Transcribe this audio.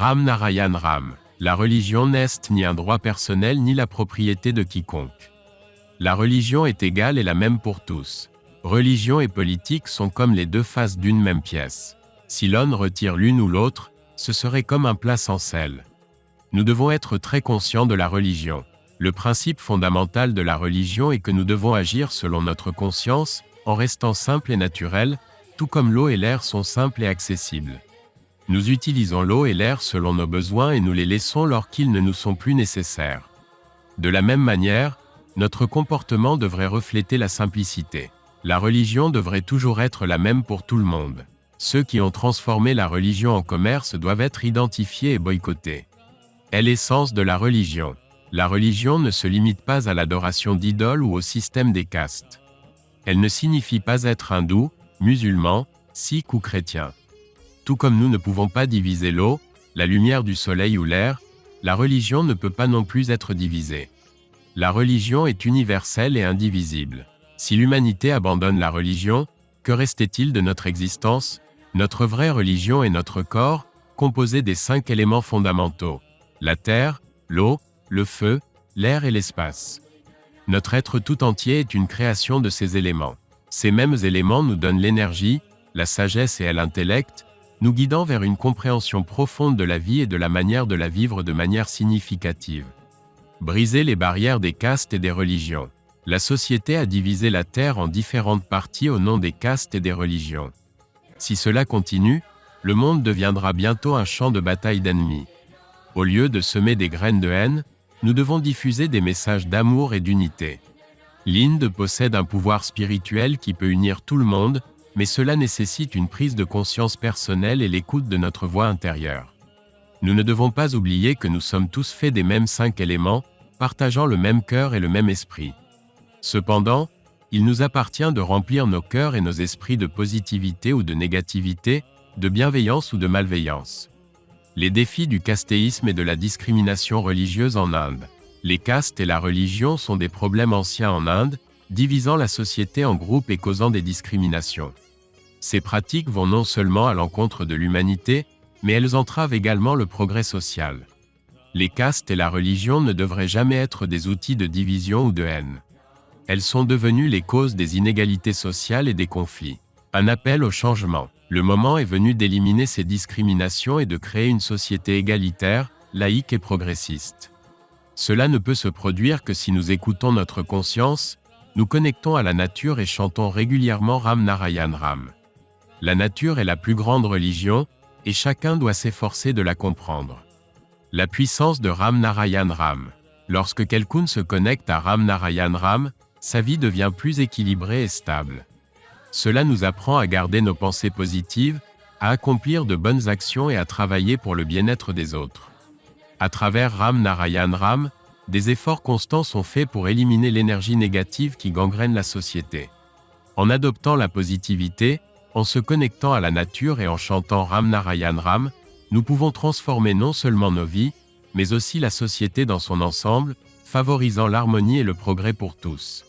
Ram Narayan Ram. La religion n'est ni un droit personnel ni la propriété de quiconque. La religion est égale et la même pour tous. Religion et politique sont comme les deux faces d'une même pièce. Si l'on retire l'une ou l'autre, ce serait comme un plat sans sel. Nous devons être très conscients de la religion. Le principe fondamental de la religion est que nous devons agir selon notre conscience, en restant simples et naturels, tout comme l'eau et l'air sont simples et accessibles. Nous utilisons l'eau et l'air selon nos besoins et nous les laissons lorsqu'ils ne nous sont plus nécessaires. De la même manière, notre comportement devrait refléter la simplicité. La religion devrait toujours être la même pour tout le monde. Ceux qui ont transformé la religion en commerce doivent être identifiés et boycottés. Est l'essence de la religion. La religion ne se limite pas à l'adoration d'idoles ou au système des castes. Elle ne signifie pas être hindou, musulman, sikh ou chrétien. Tout comme nous ne pouvons pas diviser l'eau, la lumière du soleil ou l'air, la religion ne peut pas non plus être divisée. La religion est universelle et indivisible. Si l'humanité abandonne la religion, que restait-il de notre existence? Notre vraie religion est notre corps, composé des 5 éléments fondamentaux: la terre, l'eau, le feu, l'air et l'espace. Notre être tout entier est une création de ces éléments. Ces mêmes éléments nous donnent l'énergie, la sagesse et l'intellect, nous guidant vers une compréhension profonde de la vie et de la manière de la vivre de manière significative. Briser les barrières des castes et des religions. La société a divisé la terre en différentes parties au nom des castes et des religions. Si cela continue, le monde deviendra bientôt un champ de bataille d'ennemis. Au lieu de semer des graines de haine, nous devons diffuser des messages d'amour et d'unité. L'Inde possède un pouvoir spirituel qui peut unir tout le monde, mais cela nécessite une prise de conscience personnelle et l'écoute de notre voix intérieure. Nous ne devons pas oublier que nous sommes tous faits des mêmes 5 éléments, partageant le même cœur et le même esprit. Cependant, il nous appartient de remplir nos cœurs et nos esprits de positivité ou de négativité, de bienveillance ou de malveillance. Les défis du castéisme et de la discrimination religieuse en Inde. Les castes et la religion sont des problèmes anciens en Inde, divisant la société en groupes et causant des discriminations. Ces pratiques vont non seulement à l'encontre de l'humanité, mais elles entravent également le progrès social. Les castes et la religion ne devraient jamais être des outils de division ou de haine. Elles sont devenues les causes des inégalités sociales et des conflits. Un appel au changement. Le moment est venu d'éliminer ces discriminations et de créer une société égalitaire, laïque et progressiste. Cela ne peut se produire que si nous écoutons notre conscience, nous connectons à la nature et chantons régulièrement Ram Narayan Ram. La nature est la plus grande religion, et chacun doit s'efforcer de la comprendre. La puissance de Ram Narayan Ram. Lorsque quelqu'un se connecte à Ram Narayan Ram, sa vie devient plus équilibrée et stable. Cela nous apprend à garder nos pensées positives, à accomplir de bonnes actions et à travailler pour le bien-être des autres. À travers Ram Narayan Ram, des efforts constants sont faits pour éliminer l'énergie négative qui gangrène la société. En adoptant la positivité, en se connectant à la nature et en chantant Ram Narayan Ram, nous pouvons transformer non seulement nos vies, mais aussi la société dans son ensemble, favorisant l'harmonie et le progrès pour tous.